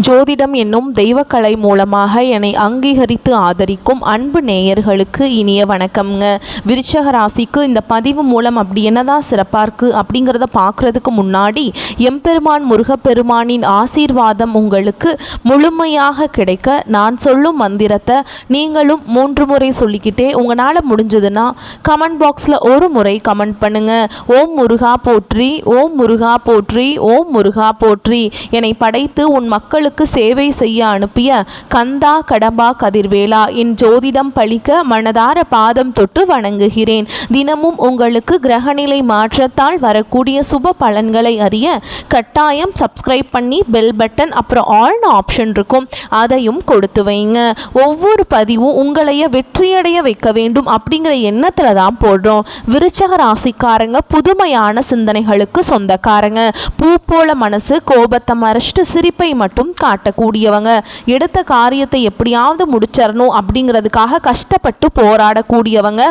ஜோதிடம் என்னும் தெய்வக்கலை மூலமாக என்னை அங்கீகரித்து ஆதரிக்கும் அன்பு நேயர்களுக்கு இனிய வணக்கம்ங்க. விருச்சக ராசிக்கு இந்த பதிவு மூலம் அப்படி என்னதான் சிறப்பாக இருக்குது அப்படிங்கிறத பார்க்குறதுக்கு முன்னாடி எம்பெருமான் முருகப்பெருமானின் ஆசீர்வாதம் உங்களுக்கு முழுமையாக கிடைக்க நான் சொல்லும் மந்திரத்தை நீங்களும் 3 முறை சொல்லிக்கிட்டே உங்களால் முடிஞ்சதுன்னா கமெண்ட் பாக்ஸில் ஒரு முறை கமெண்ட் பண்ணுங்கள். ஓம் முருகா போற்றி, ஓம் முருகா போற்றி, ஓம் முருகா போற்றி. என்னை படைத்து உன் மக்கள் சேவை செய்ய அனுப்பிய கந்தா கடம்பா கதிர்வேலா, என் ஜோதிடம் பழிக்க மனதார பாதம் தொட்டு வணங்குகிறேன். தினமும் உங்களுக்கு கிரகநிலை மாற்றத்தால் வரக்கூடிய சுப பலன்களை அறிய கட்டாயம் சப்ஸ்கிரைப் பண்ணி பெல் பட்டன் அப்புறம் ஆல்னு ஆப்ஷன் இருக்கும், அதையும் கொடுத்து வைங்க. ஒவ்வொரு பதிவும் உங்களைய வெற்றியடைய வைக்க வேண்டும் அப்படிங்கிற எண்ணத்துல தான் போடுறோம். விருச்சக ராசிக்காரங்க புதுமையான சிந்தனைகளுக்கு சொந்தக்காரங்க. பூ போல மனசு, கோபத்தை மறைச்சிட்டு சிரிப்பை மட்டும் காட்டக்கூடியவங்க. எடுத்த காரியத்தை எப்படியாவது முடிச்சிடணும் அப்படிங்கிறதுக்காக கஷ்டப்பட்டு போராடக்கூடியவங்க.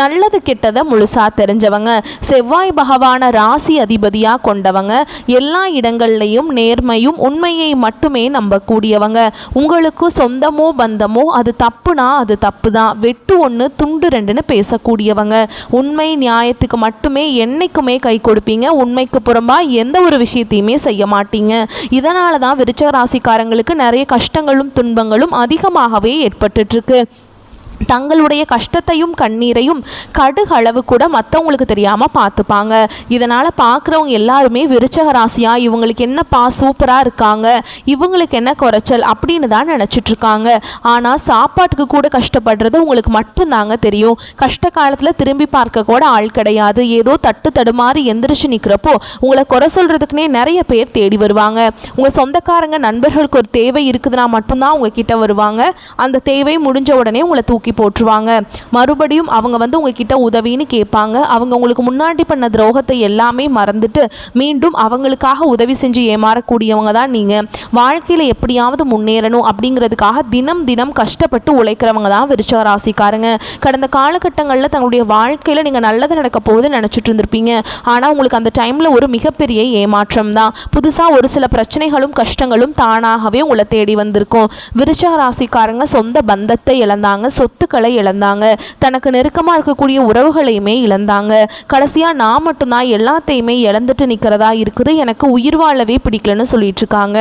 நல்லது கெட்டதை முழுசா தெரிஞ்சவங்க. செவ்வாய் பகவான ராசி அதிபதியா கொண்டவங்க. எல்லா இடங்கள்லையும் நேர்மையும் உண்மையை மட்டுமே நம்பக்கூடியவங்க. உங்களுக்கு சொந்தமோ பந்தமோ அது தப்புனா அது தப்பு தான், வெட்டு 1 துண்டு 2ன்னு பேசக்கூடியவங்க. உண்மை நியாயத்துக்கு மட்டுமே என்னைக்குமே கை கொடுப்பீங்க. உண்மைக்கு புறம்பா எந்த ஒரு விஷயத்தையுமே செய்ய மாட்டீங்க. இதனால தான் விருச்சக ராசிக்காரங்களுக்கு நிறைய கஷ்டங்களும் துன்பங்களும் அதிகமாகவே ஏற்பட்டுருக்கு. தங்களுடைய கஷ்டத்தையும் கண்ணீரையும் கடுகளவு கூட மற்றவங்களுக்கு தெரியாமல் பார்த்துப்பாங்க. இதனால் பார்க்குறவங்க எல்லாருமே விருச்சக ராசியா, இவங்களுக்கு என்னப்பா சூப்பராக இருக்காங்க, இவங்களுக்கு என்ன குறைச்சல் அப்படின்னு தான் நினச்சிட்ருக்காங்க. ஆனால் சாப்பாட்டுக்கு கூட கஷ்டப்படுறது உங்களுக்கு மட்டும்தாங்க தெரியும். கஷ்ட காலத்தில் திரும்பி பார்க்க கூட ஆள் கிடையாது. ஏதோ தட்டு தடுமாறி எந்திரிச்சு நிற்கிறப்போ உங்களை குறை சொல்கிறதுக்குனே நிறைய பேர் தேடி வருவாங்க. உங்கள் சொந்தக்காரங்க நண்பர்களுக்கு ஒரு தேவை இருக்குதுன்னா மட்டும்தான் உங்ககிட்ட வருவாங்க. அந்த தேவை முடிஞ்ச உடனே உங்களை தூக்கி போட்டுருவாங்க. மறுபடியும் அவங்க உங்ககிட்ட உதவின்னு கேட்பாங்க. அவங்க உங்களுக்கு முன்னாடி பண்ண துரோகத்தை எல்லாமே மறந்துட்டு மீண்டும் அவங்களுக்காக உதவி செஞ்சு ஏமாறக்கூடியவங்க தான் நீங்கள். வாழ்க்கையில் எப்படியாவது முன்னேறணும் அப்படிங்கிறதுக்காக தினம் தினம் கஷ்டப்பட்டு உழைக்கிறவங்க தான் விருச்சக ராசிக்காரங்க. கடந்த காலகட்டங்களில் தங்களுடைய வாழ்க்கையில் நீங்கள் நல்லது நடக்க போகுது நினச்சிட்டு இருந்திருப்பீங்க. ஆனால் உங்களுக்கு அந்த டைமில் ஒரு மிகப்பெரிய ஏமாற்றம் தான். புதுசாக ஒரு சில பிரச்சனைகளும் கஷ்டங்களும் தானாகவே உங்களை தேடி வந்திருக்கும். விருச்சக ராசிக்காரங்க சொந்த பந்தத்தை இழந்தாங்க, சொத்துக்களை இழந்தாங்க, தனக்கு நெருக்கமாக இருக்கக்கூடிய உறவுகளையுமே இழந்தாங்க. கடைசியாக நான் மட்டும்தான் எல்லாத்தையுமே இழந்துட்டு நிற்கிறதா இருக்குது, எனக்கு உயிர் வாழவே பிடிக்கலன்னு சொல்லிட்டு இருக்காங்க.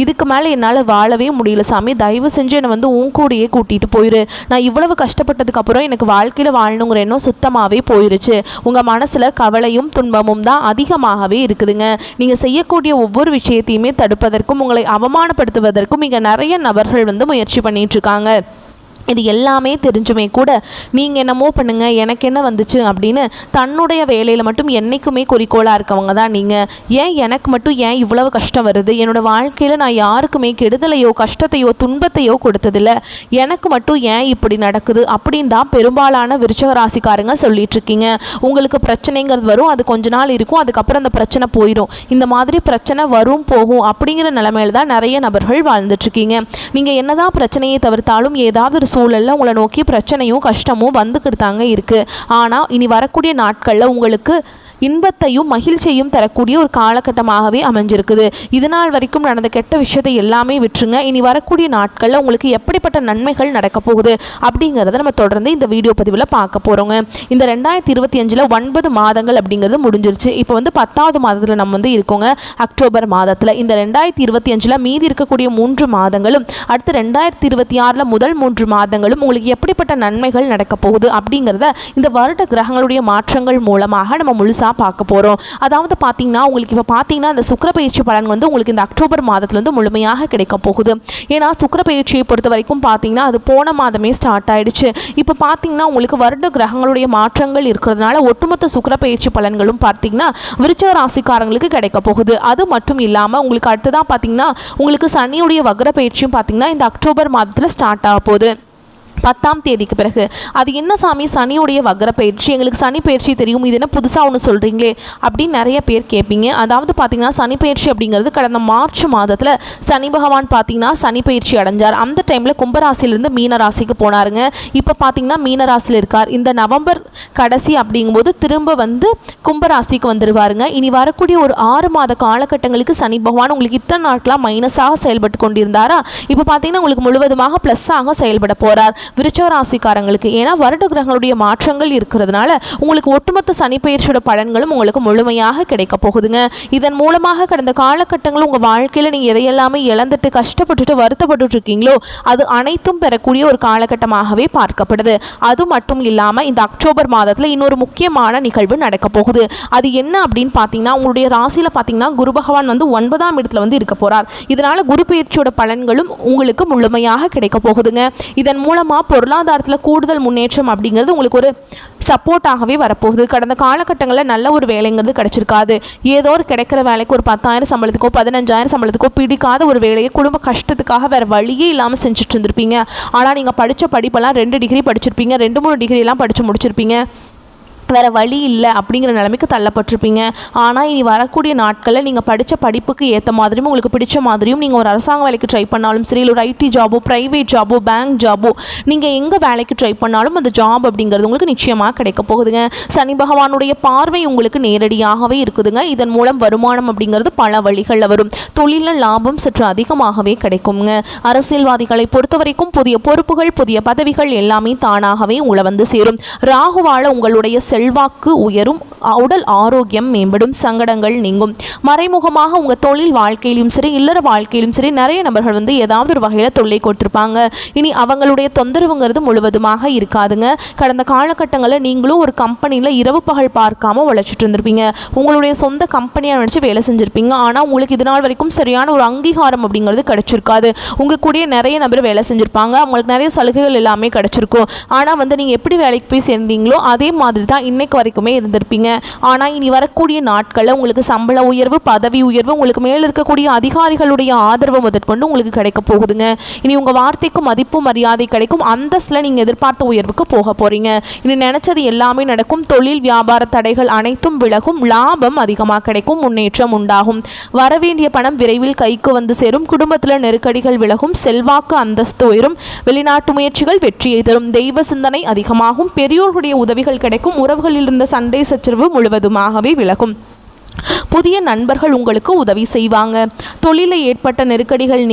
இதுக்கு மேலே என்னால் வாழவே முடியல சாமி, தயவு செஞ்சு என்னை உன் கூடையே கூட்டிகிட்டு போயிரு. நான் இவ்வளவு கஷ்டப்பட்டதுக்கு அப்புறம் எனக்கு வாழ்க்கையில் வாழணுங்கிற எண்ணம் சுத்தமாகவே போயிருச்சு. உங்கள் மனசில் கவலையும் துன்பமும் தான் அதிகமாகவே இருக்குதுங்க. நீங்கள் செய்யக்கூடிய ஒவ்வொரு விஷயத்தையுமே தடுப்பதற்கும் உங்களை அவமானப்படுத்துவதற்கும் இங்கே நிறைய நபர்கள் முயற்சி பண்ணிட்டு இருக்காங்க. இது எல்லாமே தெரிஞ்சுமே கூட நீங்கள் என்னமோ பண்ணுங்கள், எனக்கு என்ன வந்துச்சு அப்படின்னு தன்னுடைய வேலையில் மட்டும் என்றைக்குமே குறிக்கோளாக இருக்கவங்க தான் நீங்கள். ஏன் எனக்கு மட்டும் ஏன் இவ்வளவு கஷ்டம் வருது, என்னோடய வாழ்க்கையில் நான் யாருக்குமே கெடுதலையோ கஷ்டத்தையோ துன்பத்தையோ கொடுத்ததில்லை, எனக்கு மட்டும் ஏன் இப்படி நடக்குது அப்படின்னு தான் பெரும்பாலான விருச்சக ராசிக்காரங்க சொல்லிட்டு இருக்கீங்க. உங்களுக்கு பிரச்சனைங்கிறது வரும், அது கொஞ்ச நாள் இருக்கும், அதுக்கப்புறம் அந்த பிரச்சனை போயிடும். இந்த மாதிரி பிரச்சனை வரும் போகும் அப்படிங்கிற நிலைமையில தான் நிறைய நபர்கள் வாழ்ந்துட்டுருக்கீங்க. நீங்கள் என்னதான் பிரச்சனையை தவிர்த்தாலும் ஏதாவது ஒரு சூழலில் உங்களை நோக்கி பிரச்சனையும் கஷ்டமும் வந்துக்கிட்டு தாங்க இருக்குது. ஆனால் இனி வரக்கூடிய நாட்களில் உங்களுக்கு இன்பத்தையும் மகிழ்ச்சியையும் தரக்கூடிய ஒரு காலகட்டமாகவே அமைஞ்சிருக்குது. இதனால் வரைக்கும் நடந்த கெட்ட விஷயத்தை எல்லாமே விட்டுருங்க. இனி வரக்கூடிய நாட்களில் உங்களுக்கு எப்படிப்பட்ட நன்மைகள் நடக்க போகுது அப்படிங்கிறத நம்ம தொடர்ந்து இந்த வீடியோ பதிவில் பார்க்க போகிறோங்க. இந்த 2025 9 மாதங்கள் அப்படிங்கிறது முடிஞ்சிருச்சு. இப்போ 10வது மாதத்தில் நம்ம இருக்கோங்க, அக்டோபர் மாதத்தில். இந்த 2025 மீதி இருக்கக்கூடிய 3 மாதங்களும் அடுத்து 2026 முதல் 3 மாதங்களும் உங்களுக்கு எப்படிப்பட்ட நன்மைகள் நடக்க போகுது அப்படிங்கிறத இந்த வருட கிரகங்களுடைய மாற்றங்கள் மூலமாக நம்ம முழுசாக பார்க்க போகிறோம். அதாவது பார்த்தீங்கன்னா உங்களுக்கு இப்போ பார்த்தீங்கன்னா இந்த சுக்கிர பயிற்சி பலன் உங்களுக்கு இந்த அக்டோபர் மாதத்துல முழுமையாக கிடைக்க போகுது. ஏன்னா சுக்கிர பயிற்சியை பொறுத்த வரைக்கும் பார்த்தீங்கன்னா அது போன மாதமே ஸ்டார்ட் ஆயிடுச்சு. இப்போ பார்த்தீங்கன்னா உங்களுக்கு வருட கிரகங்களுடைய மாற்றங்கள் இருக்கிறதுனால ஒட்டுமொத்த சுக்கிர பயிற்சி பலன்களும் பார்த்தீங்கன்னா விருச்சக ராசிக்காரங்களுக்கு கிடைக்க போகுது. அது மட்டும் இல்லாமல் உங்களுக்கு அடுத்ததான் பார்த்தீங்கன்னா உங்களுக்கு சனியுடைய வக்ர பயிற்சியும் பார்த்தீங்கன்னா இந்த அக்டோபர் மாதத்தில் ஸ்டார்ட் ஆக போகுது. 10ஆம் தேதிக்கு பிறகு. அது என்ன சாமி சனியுடைய வக்ர பயிற்சி, எங்களுக்கு சனி பயிற்சி தெரியும், இது என்ன புதுசாக ஒன்று சொல்கிறீங்களே அப்படின்னு நிறைய பேர் கேட்பீங்க. அதாவது பார்த்திங்கன்னா சனி பயிற்சி அப்படிங்கிறது கடந்த மார்ச் மாதத்தில் சனி பகவான் பார்த்திங்கன்னா சனி பயிற்சி அடைஞ்சார். அந்த டைமில் கும்பராசிலிருந்து மீன ராசிக்கு போனாருங்க. இப்போ பார்த்திங்கன்னா மீன ராசியில் இருக்கார். இந்த நவம்பர் கடைசி அப்படிங்கும்போது திரும்ப வந்து கும்பராசிக்கு வந்துடுவாருங்க. இனி வரக்கூடிய ஒரு 6 மாத காலகட்டங்களுக்கு சனி பகவான் உங்களுக்கு இத்தனை நாட்களாக மைனஸாக செயல்பட்டு கொண்டிருந்தாரா, இப்போ பார்த்திங்கன்னா உங்களுக்கு முழுவதுமாக ப்ளஸ்ஸாக செயல்பட போகிறார் விருச்சிக ராசிக்காரங்களுக்கு. ஏன்னா வருட கிரகங்களுடைய மாற்றங்கள் இருக்கிறதுனால உங்களுக்கு ஒட்டுமொத்த சனி பயிற்சியோட பலன்களும் உங்களுக்கு முழுமையாக கிடைக்க போகுதுங்க. இதன் மூலமாக கடந்த காலகட்டங்கள் உங்கள் வாழ்க்கையில் நீங்கள் எதையெல்லாமே இழந்துட்டு கஷ்டப்பட்டுட்டு வருத்தப்பட்டு இருக்கீங்களோ அது அனைத்தும் பெறக்கூடிய ஒரு காலகட்டமாகவே பார்க்கப்படுது. அது மட்டும் இல்லாமல் இந்த அக்டோபர் மாதத்தில் இன்னொரு முக்கியமான நிகழ்வு நடக்க போகுது. அது என்ன அப்படின்னு பார்த்தீங்கன்னா உங்களுடைய ராசியில் பார்த்தீங்கன்னா குரு பகவான் வந்து 9ஆம் இடத்துல வந்து இருக்க போகிறார். இதனால் குரு பயிற்சியோட பலன்களும் உங்களுக்கு முழுமையாக கிடைக்க போகுதுங்க. இதன் மூலமாக பொருளாதாரத்தில் கூடுதல் முன்னேற்றம் அப்படிங்கிறது உங்களுக்கு ஒரு சப்போர்ட்டாகவே வரப்போகுது. கடந்த காலகட்டங்களில் நல்ல ஒரு வேலைங்கிறது கிடைச்சிருக்காது. ஏதோ ஒரு கிடைக்கிற வேலைக்கு ஒரு 10,000 சம்பளத்துக்கோ 15,000 சம்பளத்துக்கோ பிடிக்காத ஒரு வேலையை குடும்ப கஷ்டத்துக்காக வேறு வழியே இல்லாமல் செஞ்சுட்டு இருந்திருப்பீங்க. ஆனால் நீங்கள் படித்த படிப்பெல்லாம் 2 டிகிரி படிச்சிருப்பீங்க, 2-3 டிகிரிலாம் படித்து முடிச்சிருப்பீங்க. வேறு வழி இல்லை அப்படிங்கிற நிலைமைக்கு தள்ளப்பட்டிருப்பீங்க. ஆனால் இனி வரக்கூடிய நாட்களில் நீங்கள் படித்த படிப்புக்கு ஏற்ற மாதிரியும் உங்களுக்கு பிடிச்ச மாதிரியும் நீங்கள் ஒரு அரசாங்க வேலைக்கு ட்ரை பண்ணாலும் சரி, இல்லை ஒரு ஐடி ஜாபோ ப்ரைவேட் ஜாபோ பேங்க் ஜாபோ நீங்கள் எங்கே வேலைக்கு ட்ரை பண்ணாலும் அந்த ஜாப் அப்படிங்கிறது உங்களுக்கு நிச்சயமாக கிடைக்க போகுதுங்க. சனி பகவானுடைய பார்வை உங்களுக்கு நேரடியாகவே இருக்குதுங்க. இதன் மூலம் வருமானம் அப்படிங்கிறது பல வழிகளில் வரும். தொழிலில் லாபம் சற்று அதிகமாகவே கிடைக்குங்க. அரசியல்வாதிகளை பொறுத்த வரைக்கும் புதிய பொறுப்புகள் புதிய பதவிகள் எல்லாமே தானாகவே உங்களை வந்து சேரும். ராகுவால உங்களுடைய செல்வாக்கு உயரும், உடல் ஆரோக்கியம் மேம்படும், சங்கடங்கள் நீங்கும். மறைமுகமாக உங்கள் தொழில் வாழ்க்கையிலும் சரி இல்லற வாழ்க்கையிலும் சரி நிறைய நபர்கள் வந்து ஏதாவது ஒரு வகையில் தொல்லை கொடுத்துருப்பாங்க. இனி அவங்களுடைய தொந்தரவுங்கிறது முழுவதுமாக இருக்காதுங்க. கடந்த காலகட்டங்களில் நீங்களும் ஒரு கம்பெனியில் இரவு பகல் பார்க்காம உழைச்சிட்டு இருந்திருப்பீங்க. உங்களுடைய சொந்த கம்பெனியை நினச்சி வேலை செஞ்சுருப்பீங்க. ஆனால் உங்களுக்கு இது நாள் வரைக்கும் சரியான ஒரு அங்கீகாரம் அப்படிங்கிறது கிடைச்சிருக்காது. உங்கள் கூடிய நிறைய நபர் வேலை செஞ்சுருப்பாங்க, அவங்களுக்கு நிறைய சலுகைகள் எல்லாமே கிடைச்சிருக்கும். ஆனால் வந்து நீங்கள் எப்படி வேலைக்கு போய் சேர்ந்தீங்களோ அதே மாதிரி தான் இன்னைக்கு வரைக்குமே இருந்திருப்பீங்க. ஆனால் இனி வரக்கூடிய நாட்களில் உங்களுக்கு சம்பள உயர்வு பதவி உயர்வு உங்களுக்கு மேலே இருக்கக்கூடிய அதிகாரிகளுடைய ஆதரவு முதற்கொண்டு உங்களுக்கு கிடைக்க போகுதுங்க. இனி உங்கள் வார்த்தைக்கு மதிப்பு மரியாதை கிடைக்கும். அந்தஸ்தில் நீங்கள் எதிர்பார்த்த உயர்வுக்கு போக போகிறீங்க. இனி நினச்சது எல்லாமே நடக்கும். தொழில் வியாபார தடைகள் அனைத்தும் விலகும். லாபம் அதிகமாக கிடைக்கும். முன்னேற்றம் உண்டாகும். வரவேண்டிய பணம் விரைவில் கைக்கு வந்து சேரும். குடும்பத்தில் நெருக்கடிகள் விலகும். செல்வாக்கு அந்தஸ்து உயரும். வெளிநாட்டு முயற்சிகள் வெற்றியை தரும். தெய்வ சிந்தனை அதிகமாகும். பெரியோர்களுடைய உதவிகள் கிடைக்கும். உறவுகளில் இருந்த சண்டை சச்சரவு முழுவதுமாகவே விலகும். புதிய நண்பர்கள் உங்களுக்கு உதவி செய்வாங்க. தொழிலில் ஏற்பட்ட நெருக்கடிகள்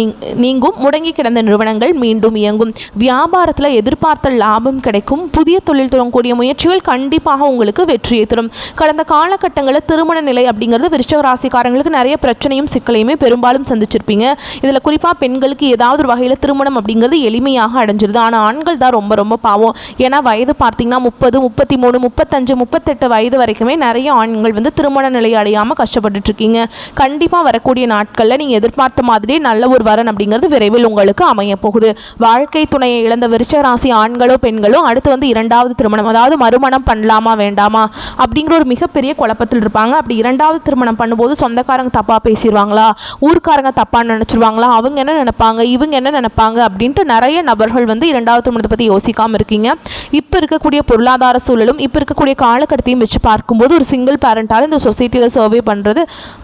நீங்கும். முடங்கி கிடந்த நிறுவனங்கள் மீண்டும் இயங்கும். வியாபாரத்தில் எதிர்பார்த்த லாபம் கிடைக்கும். புதிய தொழில் தொடங்கக்கூடிய முயற்சிகள் கண்டிப்பாக உங்களுக்கு வெற்றியை தரும். கடந்த காலகட்டங்களில் திருமண நிலை அப்படிங்கிறது விருச்சிக ராசிக்காரங்களுக்கு நிறைய பிரச்சனையும் சிக்கலையுமே பெரும்பாலும் சந்திச்சிருப்பீங்க. இதில் குறிப்பாக பெண்களுக்கு ஏதாவது ஒரு வகையில் திருமணம் அப்படிங்கிறது எளிமையாக அடைஞ்சிருது. ஆனால் ஆண்கள் தான் ரொம்ப ரொம்ப பாவம். ஏன்னா வயது பார்த்தீங்கன்னா 30, 33, 35, 38 வயது வரைக்குமே நிறைய ஆண்கள் வந்து திருமண நிலை அடையாமல் கஷ்டப்பட்டு இருக்கீங்க. கண்டிப்பாக வரக்கூடிய நாட்களில் நீங்கள் எதிர்பார்த்த மாதிரி நல்ல ஒரு வரன் அப்படிங்கிறது விரைவில் உங்களுக்கு அமைய போகுது. வாழ்க்கை துணையை இழந்த விருச்சிக ராசி ஆண்களோ பெண்களோ அடுத்து வந்து 2வது திருமணம் அதாவது மறுமணம் பண்ணலாமா வேண்டாமா அப்படிங்கிற ஒரு மிகப்பெரிய குழப்பத்தில் இருப்பாங்க. அப்படி 2வது திருமணம் பண்ணும்போது சொந்தக்காரங்க தப்பாக பேசிடுவாங்களா, ஊர்க்காரங்க தப்பாக நினச்சிருவாங்களா, அவங்க என்ன நினைப்பாங்க இவங்க என்ன நினைப்பாங்க அப்படின்ட்டு நிறைய நபர்கள் வந்து 2வது திருமணத்தை பற்றி யோசிக்காமல் இருக்கீங்க. இப்போ இருக்கக்கூடிய பொருளாதார சூழலும் இப்போ இருக்கக்கூடிய காலகட்டத்தையும் வச்சு பார்க்கும்போது ஒரு சிங்கிள் பேரண்டால் இந்த சொசைட்டியில் சர்வே பண்ணுறது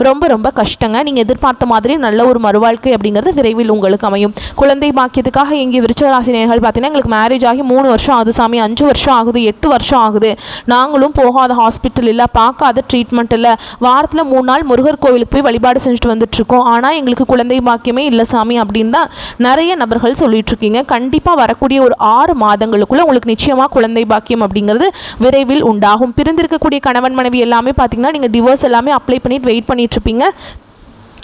ரொம்ப ரொம்ப கஷ்டங்க. நீங்கள் எதிர்பார்த்த மாதிரி நல்ல ஒரு மறுவாழ்க்கை அப்படிங்கிறது விரைவில் உங்களுக்கு அமையும். குழந்தை பாக்கியத்துக்காக எங்கள் விருச்சிக ராசி நேயர்கள் பார்த்தீங்கன்னா எங்களுக்கு மேரேஜ் ஆகி 3 வருஷம் ஆகுது சாமி, 5 வருஷம் ஆகுது, 8 வருஷம் ஆகுது, நாங்களும் போகாத ஹாஸ்பிட்டல் இல்லை, பார்க்காத ட்ரீட்மெண்ட் இல்லை, வாரத்தில் 3 நாள் முருகர் கோவிலுக்கு போய் வழிபாடு செஞ்சுட்டு வந்துட்டுருக்கோம், ஆனால் எங்களுக்கு குழந்தை பாக்கியமே இல்லை சாமி அப்படின்னு தான் நிறைய நபர்கள் சொல்லிட்டு இருக்கீங்க. கண்டிப்பாக வரக்கூடிய ஒரு 6 மாதங்களுக்குள்ளே உங்களுக்கு நிச்சயமாக குழந்தை பாக்கியம் அப்படிங்கிறது விரைவில் உண்டாகும். பிரிந்திருக்கக்கூடிய கணவன் மனைவி எல்லாமே பார்த்தீங்கன்னா நீங்கள் டிவோர்ஸ் எல்லாமே அப்ளை பண்ணிட்டு வெயிட் பண்ணிட்டுருப்பீங்க.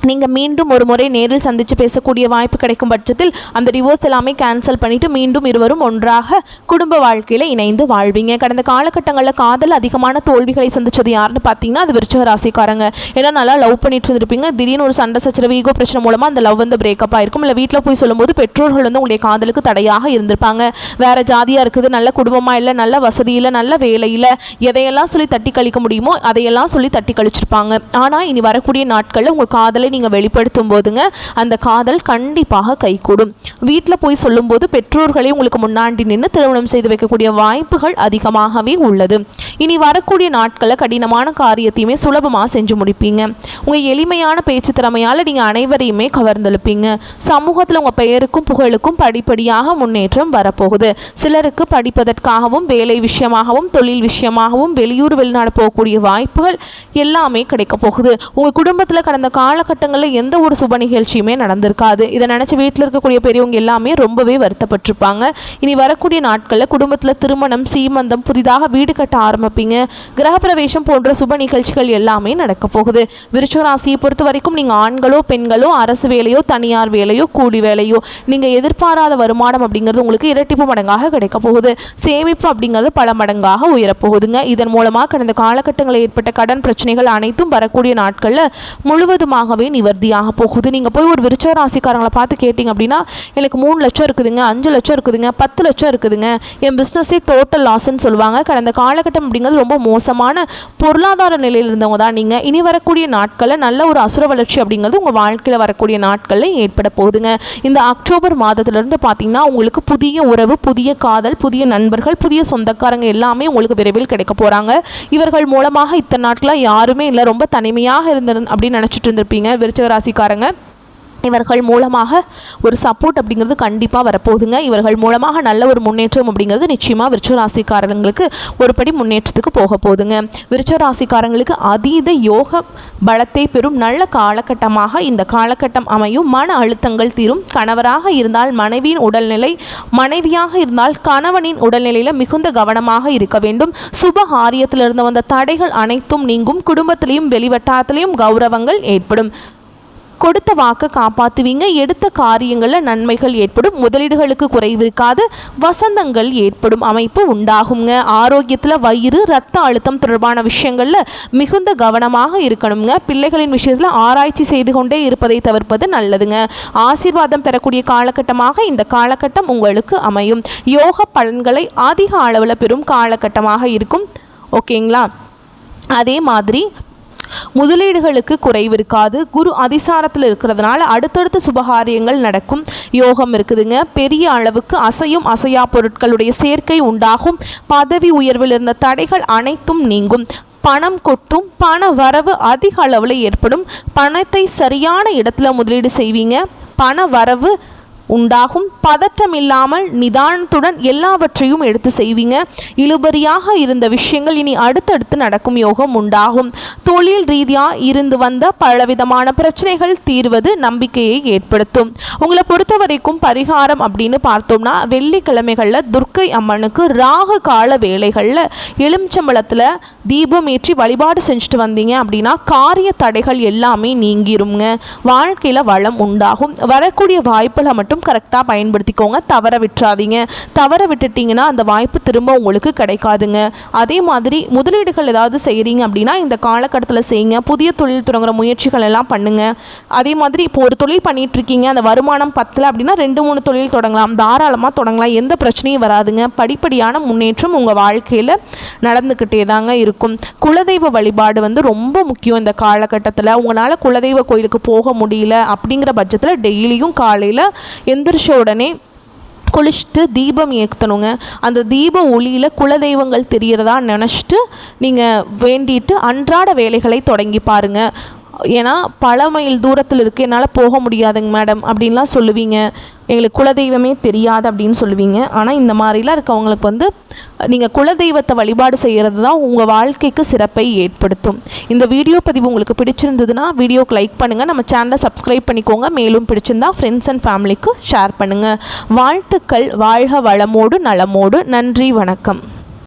நீங்கள் மீண்டும் ஒரு முறை நேரில் சந்தித்து பேசக்கூடிய வாய்ப்பு கிடைக்கும் பட்சத்தில் அந்த டிவோர்ஸ் எல்லாமே கேன்சல் பண்ணிவிட்டு மீண்டும் இருவரும் ஒன்றாக குடும்ப வாழ்க்கையில் இணைந்து வாழ்வீங்க. கடந்த காலகட்டங்களில் காதல் அதிகமான தோல்விகளை சந்தித்தது யாருன்னு பார்த்தீங்கன்னா அது விருச்சிக ராசிக்காரங்க. ஏன்னா நல்லா லவ் பண்ணிட்டு இருந்திருப்பீங்க. திடீர்னு ஒரு சண்டை சச்சரவு ஈகோ பிரச்சனை மூலமாக அந்த லவ் வந்து பிரேக்கப் ஆகிருக்கும். இல்லை வீட்டில் போய் சொல்லும்போது பெற்றோர்கள் வந்து உங்களுடைய காதலுக்கு தடையாக இருந்திருப்பாங்க. வேறு ஜாதியாக இருக்குது, நல்ல குடும்பமாக இல்லை, நல்ல வசதியில், நல்ல வேலையில், எதையெல்லாம் சொல்லி தட்டி கழிக்க முடியுமோ அதையெல்லாம் சொல்லி தட்டி கழிச்சிருப்பாங்க. ஆனால் இனி வரக்கூடிய நாட்களில் உங்கள் காதலை நீங்கள் வெளிப்படுத்தும் போதுங்க அந்த காதல் கண்டிப்பாக கைகூடும். வீட்டில் போய் சொல்லும்போது பெற்றோர்களே உங்களுக்கு முன்னாடி நின்று திருமணம் செய்து வைக்கக்கூடிய வாய்ப்புகள் அதிகமாகவே உள்ளது. இனி வரக்கூடிய நாட்களில் கடினமான காரியத்தையுமே சுலபமாக செஞ்சு முடிப்பீங்க. உங்கள் எளிமையான பேச்சு திறமையால் நீங்கள் அனைவரையுமே கவர்ந்தெழுப்பீங்க. சமூகத்தில் உங்கள் பெயருக்கும் புகழுக்கும் படிப்படியாக முன்னேற்றம் வரப்போகுது. சிலருக்கு படிப்பதற்காகவும் வேலை விஷயமாகவும் தொழில் விஷயமாகவும் வெளியூர் வெளிநாடு போகக்கூடிய வாய்ப்புகள் எல்லாமே கிடைக்க போகுது. உங்கள் குடும்பத்தில் கடந்த காலகட்டங்களில் எந்த ஒரு சுப நிகழ்ச்சியுமே நடந்திருக்காது. இதை நினச்சி வீட்டில் இருக்கக்கூடிய பெரியவங்க எல்லாமே ரொம்பவே வருத்தப்பட்டிருப்பாங்க. இனி வரக்கூடிய நாட்களில் குடும்பத்தில் திருமணம், சீமந்தம், புதிதாக வீடு கட்ட ஆரம்பிப்பீங்க. கிரகப்பிரவேசம் போன்ற சுப நிகழ்ச்சிகள் எல்லாமே நடக்க போகுது. விருச்சிக ராசியை பொறுத்த வரைக்கும் நீங்கள் ஆண்களோ பெண்களோ அரசு வேலையோ தனியார் வேலையோ கூலி வேலையோ நீங்கள் எதிர்பாராத வருமானம் அப்படிங்கிறது உங்களுக்கு இரட்டிப்பு மடங்காக கிடைக்க போகுது. சேமிப்பு அப்படிங்கிறது பல மடங்காக உயரப்போகுதுங்க. இதன் மூலமாக கடந்த காலகட்டங்களில் ஏற்பட்ட கடன் பிரச்சனைகள் அனைத்தும் வரக்கூடிய நாட்களில் முழுவதுமாகவே நிவர்த்தியாக போகுது. நீங்கள் போய் ஒரு விருச்சிக ராசிக்காரங்களை பார்த்து கேட்டிங்க அப்படின்னா எனக்கு 3 லட்சம் இருக்குதுங்க, 5 லட்சம் இருக்குதுங்க, 10 லட்சம் இருக்குதுங்க, என் பிஸ்னஸே டோட்டல் லாஸ்ன்னு சொல்லுவாங்க. கடந்த காலகட்டம் அப்படிங்கிறது ரொம்ப மோசமான பொருளாதார நிலையில் இருந்தவங்க தான் நீங்கள். இனி வரக்கூடிய நாட்களில் நல்ல ஒரு அசுர வளர்ச்சி அப்படிங்கிறது உங்கள் வாழ்க்கையில் வரக்கூடிய நாட்களில் ஏற்பட போகுதுங்க. இந்த அக்டோபர் மாதத்திலிருந்து பார்த்தீங்கன்னா உங்களுக்கு புதிய உறவு, புதிய காதல், புதிய நண்பர்கள், புதிய சொந்தக்காரங்க எல்லாமே உங்களுக்கு விரைவில் கிடைக்க போகிறாங்க. இவர்கள் மூலமாக இத்தனை நாட்களாக யாருமே இல்லை, ரொம்ப தனிமையாக அப்படின்னு நினச்சிட்டு இருந்திருப்பீங்க விருச்சிக ராசிக்காரங்க. இவர்கள் மூலமாக ஒரு சப்போர்ட் அப்படிங்கிறது கண்டிப்பாக வரப்போகுதுங்க. இவர்கள் மூலமாக நல்ல ஒரு முன்னேற்றம் அப்படிங்கிறது நிச்சயமாக விருச்சிக ராசிக்காரங்களுக்கு ஒரு படி முன்னேற்றத்துக்கு போக போகுதுங்க. விருச்சிக ராசிக்காரங்களுக்கு அதீத யோக பலத்தை பெறும் நல்ல காலகட்டமாக இந்த காலகட்டம் அமையும். மன அழுத்தங்கள் தீரும். கணவராக இருந்தால் மனைவியின் உடல்நிலை, மனைவியாக இருந்தால் கணவனின் உடல்நிலையில் மிகுந்த கவனமாக இருக்க வேண்டும். சுப காரியத்திலிருந்து வந்த தடைகள் அனைத்தும் நீங்கும். குடும்பத்திலையும் வெளிவட்டாரத்திலையும் கௌரவங்கள் ஏற்படும். கொடுத்த வாக்கு காப்பாற்றுவீங்க. எடுத்த காரியங்களில் நன்மைகள் ஏற்படும். முதலீடுகளுக்கு குறைவு இருக்காது. வசந்தங்கள் ஏற்படும் அமைப்பு உண்டாகுங்க. ஆரோக்கியத்தில் வயிறு, ரத்த அழுத்தம் தொடர்பான விஷயங்களில் மிகுந்த கவனமாக இருக்கணுங்க. பிள்ளைகளின் விஷயத்தில் ஆராய்ச்சி செய்து கொண்டே இருப்பதை தவிர்ப்பது நல்லதுங்க. ஆசீர்வாதம் பெறக்கூடிய காலகட்டமாக இந்த காலகட்டம் உங்களுக்கு அமையும். யோக பலன்களை அதிக அளவில் பெறும் காலகட்டமாக இருக்கும். ஓகேங்களா? அதே மாதிரி முதலீடுகளுக்கு குறைவு இருக்காது. குரு அதிசாரத்தில் இருக்கிறதுனால அடுத்தடுத்த சுபகாரியங்கள் நடக்கும் யோகம் இருக்குதுங்க. பெரிய அளவுக்கு அசையும் அசையா பொருட்களுடைய சேர்க்கை உண்டாகும். பதவி உயர்வில் இருந்த தடைகள் அனைத்தும் நீங்கும். பணம் கொட்டும். பண வரவு அதிக அளவில் ஏற்படும். பணத்தை சரியான இடத்துல முதலீடு செய்வீங்க. பண வரவு உண்டாகும். பதட்டம் இல்லாமல் நிதானத்துடன் எல்லாவற்றையும் எடுத்து செய்வீங்க. இழுபறியாக இருந்த விஷயங்கள் இனி அடுத்தடுத்து நடக்கும் யோகம் உண்டாகும். தொழில் ரீதியாக இருந்து வந்த பலவிதமான பிரச்சனைகள் தீர்வது நம்பிக்கையை ஏற்படுத்தும். உங்களை பொறுத்த வரைக்கும் பரிகாரம் அப்படின்னு பார்த்தோம்னா வெள்ளிக்கிழமைகளில் துர்க்கை அம்மனுக்கு ராகு கால வேளைகளில் எலுமிச்சம்பழத்தில் தீபம் ஏற்றி வழிபாடு செஞ்சுட்டு வந்தீங்க அப்படின்னா காரிய தடைகள் எல்லாமே நீங்கிருங்க. வாழ்க்கையில் வளம் உண்டாகும். வரக்கூடிய வாய்ப்புகளை மட்டும் கரெக்டாக பயன்படுத்திக்கோங்க. தவற விட்டுறாதீங்க. தவற விட்டுட்டிங்கன்னா அந்த வாய்ப்பு திரும்ப உங்களுக்கு கிடைக்காதுங்க. அதே மாதிரி முதலீடுகள் ஏதாவது செய்கிறீங்க அப்படின்னா இந்த காலகட்டத்தில் செய்யுங்க. புதிய தொழில் தொடங்குற முயற்சிகள் எல்லாம் பண்ணுங்கள். அதே மாதிரி இப்போ ஒரு தொழில் பண்ணிகிட்ருக்கீங்க, அந்த வருமானம் பத்தலை அப்படின்னா 2-3 தொழில் தொடங்கலாம். தாராளமாக தொடங்கலாம். எந்த பிரச்சனையும் வராதுங்க. படிப்படியான முன்னேற்றம் உங்கள் வாழ்க்கையில் நடந்துக்கிட்டே தாங்க இருக்கும். குலதெய்வ வழிபாடு ரொம்ப முக்கியம் இந்த காலகட்டத்தில். உங்களால் குலதெய்வ கோயிலுக்கு போக முடியல அப்படிங்கிற பட்சத்தில் டெய்லியும் காலையில் எந்திரிச்ச உடனே குளிச்சுட்டு தீபம் ஏற்றணுங்க. அந்த தீப ஒளியில் குலதெய்வங்கள் தெரிகிறதா நினச்சிட்டு நீங்கள் வேண்டிட்டு அன்றாட வேலைகளை தொடங்கி பாருங்கள். ஏன்னா பல மைல் தூரத்தில் இருக்குது, என்னால் போக முடியாதுங்க மேடம் அப்படின்லாம் சொல்லுவீங்க. எங்களுக்கு குலதெய்வமே தெரியாது அப்படின்னு சொல்லுவீங்க. ஆனால் இந்த மாதிரிலாம் இருக்கவங்களுக்கு நீங்கள் குலதெய்வத்தை வழிபாடு செய்கிறது தான் உங்கள் வாழ்க்கைக்கு சிறப்பை ஏற்படுத்தும். இந்த வீடியோ பதிவு உங்களுக்கு பிடிச்சிருந்ததுன்னா வீடியோக்கு லைக் பண்ணுங்கள். நம்ம சேனலை சப்ஸ்கிரைப் பண்ணிக்கோங்க. மேலும் பிடிச்சிருந்தா ஃப்ரெண்ட்ஸ் அண்ட் ஃபேமிலிக்கு ஷேர் பண்ணுங்கள். வாழ்த்துக்கள். வாழ்க வளமோடு நலமோடு. நன்றி, வணக்கம்.